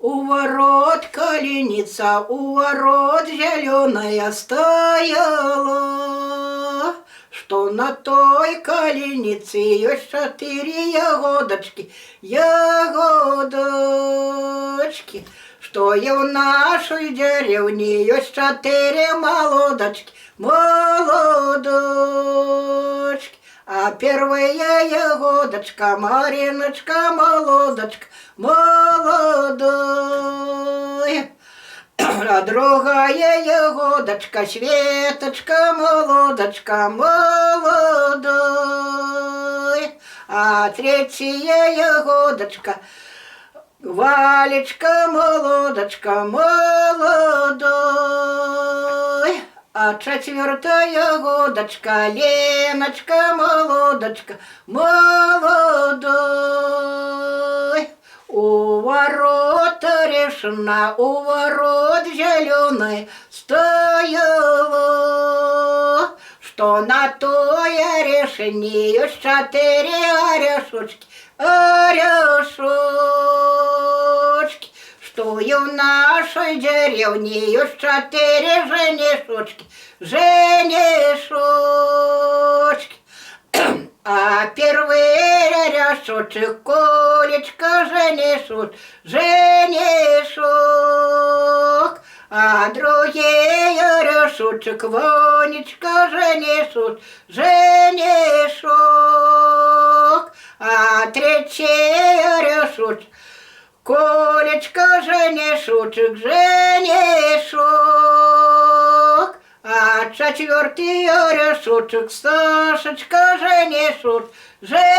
У ворот коленица, у ворот зеленая стояла, что на той коленице есть 4 ягодочки, ягодочки, что и в нашей деревне есть 4 молодочки, молодочки. А первая ягодочка, Мариночка, молодочка, молодая. А другая ягодочка, Светочка, молодочка, молодая. А третья ягодочка, Валечка, молодочка, молодой. А четвертая ягодочка, Леночка, молодочка, молодой. У ворота решена, у ворот зеленой стояла, что на той орешине есть 4 орешочки, орешочки, что и в нашей деревне есть 4 женишочки, женишочки. А первый орешочек, Колечка, женишок, женишок. А другой орешочек, Ванечка, женишок, женишок. А третий орешочек, Колечка, женишочек, женишок. А четвертый орешочек, Сашечка, женишок, женишок.